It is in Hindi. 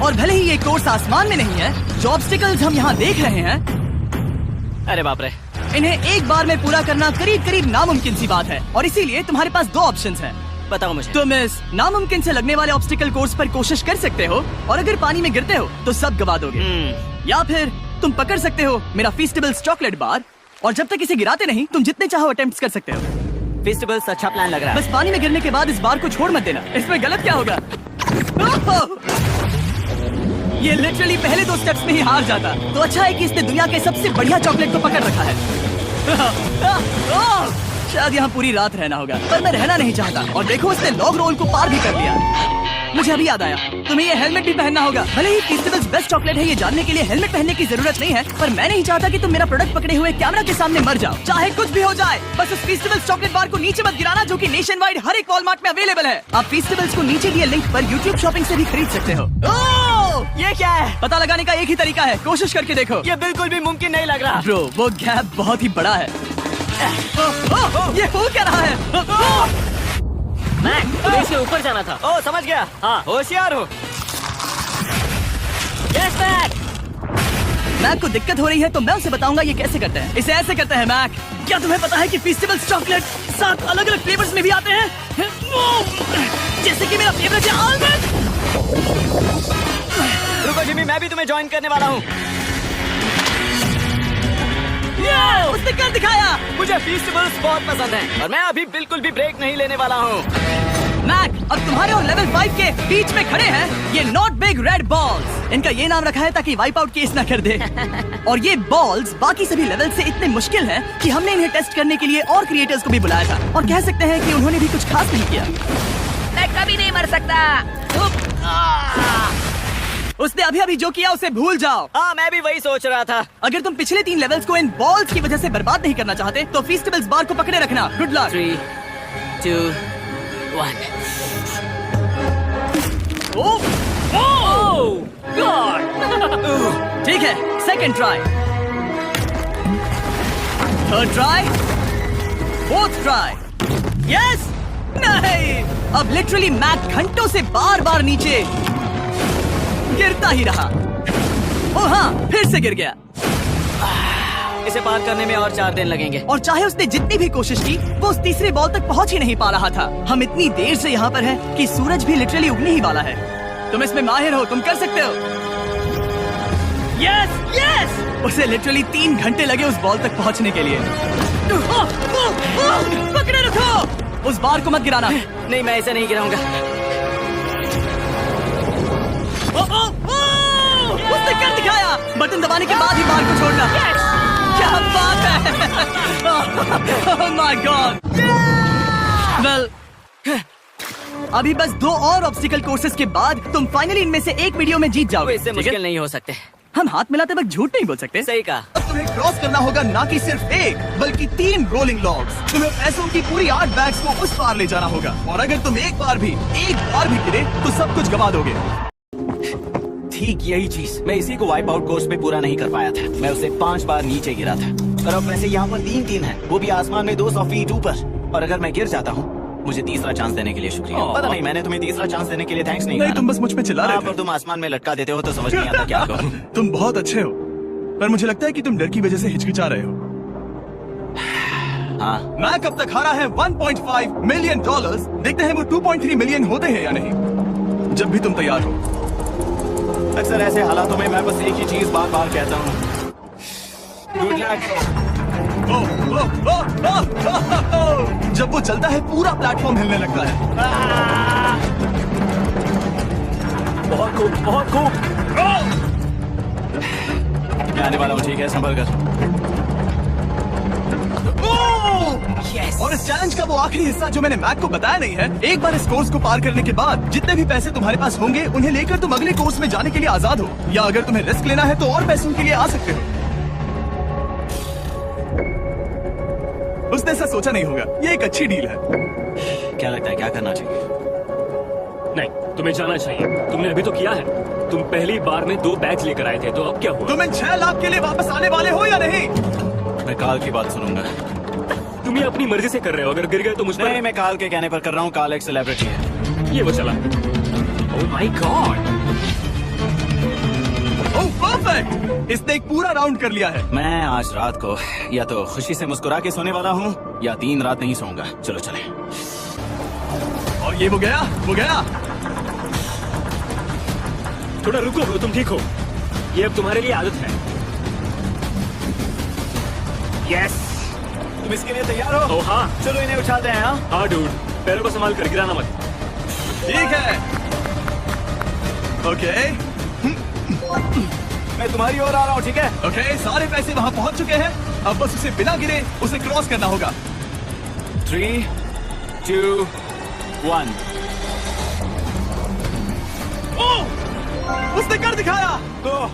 और भले ही ये कोर्स आसमान में नहीं है, जो ऑब्स्टिकल्स हम यहाँ देख रहे हैं, अरे बाप रे, इन्हें एक बार में पूरा करना करीब करीब नामुमकिन सी बात है। और इसीलिए तुम्हारे पास दो ऑप्शंस हैं। बताओ मुझे। तुम इस नामुमकिन से लगने वाले ऑब्स्टिकल कोर्स पर कोशिश कर सकते हो, और अगर पानी में गिरते हो तो सब गवा दोगे। या फिर तुम पकड़ सकते हो मेरा फीस्टेबल्स चॉकलेट बार, और जब तक इसे गिराते नहीं तुम जितने चाहो अटेम्प्ट्स कर सकते हो। फीस्टेबल्स अच्छा प्लान लग रहा है। बस पानी में गिरने के बाद इस बार को छोड़ मत देना, इसमें गलत क्या होगा? ये लिटरली पहले दो स्टेप्स में ही हार जाता। तो अच्छा है कि इसने दुनिया के सबसे बढ़िया चॉकलेट को पकड़ रखा है। शायद यहाँ पूरी रात रहना होगा, पर मैं रहना नहीं चाहता। और देखो, इसने लॉग रोल को पार भी कर लिया। मुझे अभी याद आया, तुम्हें ये हेलमेट भी पहनना होगा। भले ही फीस्टेबल्स बेस्ट चॉकलेट है, ये जानने के लिए हेलमेट पहनने की जरूरत नहीं है, पर मैं नहीं चाहता कि तुम मेरा प्रोडक्ट पकड़े हुए कैमरा के सामने मर जाओ। चाहे कुछ भी हो जाए, बस उस फीस्टेबल्स चॉकलेट बार को नीचे मत गिराना, जो कि नेशन वाइड हर एक वॉलमार्ट में अवेलेबल है। आप फीस्टेबल्स को नीचे दिए लिंक पर यूट्यूब शॉपिंग से भी खरीद सकते हो। ये क्या है? पता लगाने का एक ही तरीका है, कोशिश करके देखो। ये बिल्कुल भी मुमकिन नहीं लग रहा। ब्रो, वो गैप बहुत ही बड़ा है। ये हो क्या रहा है? मैक, तुम्हें इसके ऊपर जाना था। ओ, समझ गया। हाँ, होशियार हो। Yes Mac. मैक को दिक्कत हो रही है तो मैं उसे बताऊंगा ये कैसे करते हैं। इसे ऐसे करते हैं मैक। क्या तुम्हें पता है कि फीस्टेबल्स चॉकलेट 7 अलग अलग फ्लेवर्स में भी आते हैं? जैसे कि मेरा फेवरेट है आलमंड। रुको जिमी, मैं भी तुम्हें ज्वाइन करने वाला हूँ। उसने कर दिखाया। मुझे फीस्टेबल्स बहुत पसंद है, और मैं अभी बिल्कुल भी ब्रेक नहीं लेने वाला हूँ। मैक, अब तुम्हारे और लेवल 5 के बीच में खड़े हैं ये नॉट बिग रेड बॉल्स। इनका ये नाम रखा है ताकि वाइप आउट केस ना कर दे। और ये बॉल्स बाकी सभी लेवल से इतने मुश्किल हैं कि हमने इन्हें टेस्ट करने के लिए और क्रिएटर्स को भी बुलाया था, और कह सकते हैं कि उन्होंने भी कुछ खास नहीं किया। मैं कभी नहीं मर सकता। उसने अभी अभी जो किया उसे भूल जाओ। हाँ, मैं भी वही सोच रहा था। अगर तुम पिछले 3 लेवल्स को इन बॉल्स की वजह से बर्बाद नहीं करना चाहते तो फीस्टेबल्स बार को पकड़े रखना। Good luck. 3, 2, 1। ओह गॉड। ठीक है, second try, third try, fourth try. Yes, नहीं। अब लिटरली मैक घंटों से बार बार नीचे गिरता ही रहा। ओह हाँ, फिर से गिर गया। इसे पार करने में और 4 दिन लगेंगे। और चाहे उसने जितनी भी कोशिश की, वो उस तीसरे बॉल तक पहुंच ही नहीं पा रहा था। हम इतनी देर से यहाँ पर हैं कि सूरज भी लिटरली उगने ही वाला है। तुम इसमें माहिर हो, तुम कर सकते हो। Yes yes. उसे लिटरली 3 घंटे लगे उस बॉल तक पहुंचने के लिए। पकड़े रखो, उस बार को मत गिराना। नहीं, मैं इसे नहीं गिराऊंगा। उसने कर दिखाया। बटन दबाने के बाद ही बार को छोड़ना। क्या बात है। Oh my God. Well, अभी बस 2 और ऑब्स्टिकल कोर्सेज के बाद तुम फाइनली इनमें से एक वीडियो में जीत जाओगे। इससे मुश्किल नहीं हो सकते। हम हाथ मिलाते वक्त झूठ नहीं बोल सकते। सही कहा। अब तुम्हें क्रॉस करना होगा ना कि सिर्फ एक बल्कि 3 रोलिंग लॉग्स। तुम्हें पैसों की पूरी 8 बैग्स को उस पार ले जाना होगा, और अगर तुम एक बार भी गिरे तो सब कुछ गवा दोगे। ठीक यही चीज मैं इसी को वाइप आउट कोर्स पे पूरा नहीं कर पाया था। मैं उसे 5 बार नीचे गिरा था, और अब वैसे यहाँ पर 3 है, वो भी आसमान में 200 फीट ऊपर। और अगर मैं गिर जाता हूँ, मुझे तीसरा चांस देने के लिए शुक्रिया। पता नहीं, मैंने तुम्हें तीसरा चांस देने के लिए थैंक्स नहीं नहीं, कहा। तुम बस मुझ पे चिल्ला रहे थे। पर तुम आसमान में लटका देते हो तो समझ नहीं आता क्या करूं। तुम बहुत अच्छे हो, पर मुझे लगता है कि तुम डर की वजह से हिचकिचा रहे हो। हाँ, मैक अब तक हारा है $1.5 मिलियन। देखते हैं वो 2.3 मिलियन होते हैं या नहीं, जब भी तुम तैयार हो। अक्सर ऐसे हालातों में मैं बस एक ही चीज बार बार कहता हूँ, गुड लक। जब वो चलता है पूरा प्लेटफॉर्म हिलने लगता है। बहुत खूब, बहुत खूब। मैं आने वाला हूँ, ठीक है, संभल कर। और इस चैलेंज का वो आखिरी हिस्सा जो मैंने मैक को बताया नहीं है। एक बार इस कोर्स को पार करने के बाद जितने भी पैसे तुम्हारे पास होंगे, उन्हें लेकर तुम अगले कोर्स में जाने के लिए आजाद हो, या अगर तुम्हें रिस्क लेना है तो और पैसों के लिए आ सकते हो। उसने ऐसा सोचा नहीं होगा, ये एक अच्छी डील है। क्या लगता है, क्या करना चाहिए? नहीं, तुम्हें जाना चाहिए। तुमने अभी तो किया है। तुम पहली बार में 2 बैग्स लेकर आए थे, तो अब क्या हुआ? तुम इन 6 लाख के लिए वापस आने वाले हो या नहीं? मैं काल की बात सुनूंगा। तुम ये अपनी मर्जी से कर रहे हो। अगर गिर गए तो मुझ पर। नहीं, मैं काल के कहने पर कर रहा हूँ। काल एक सेलिब्रिटी है। ये वो चला। Oh my God. इसने एक पूरा राउंड कर लिया है। मैं आज रात को या तो खुशी से मुस्कुरा के सोने वाला हूँ या 3 रात नहीं सोऊंगा। चलो चले। और ये वो गया, वो गया। थोड़ा रुको, तुम ठीक हो। ये अब तुम्हारे लिए आदत है। यस। तुम इसके लिए तैयार हो? ओ हाँ। चलो इन्हें उछालते हैं। हाँ हाँ डूड, पैरों को संभाल कर, गिराना मत। ठीक है। ओके मैं तुम्हारी ओर आ रहा हूँ, ठीक है? ओके, सारे पैसे वहाँ पहुँच चुके हैं। अब बस उसे बिना गिरे उसे क्रॉस करना होगा। 3, 2, 1। उसने कर दिखाया। ओह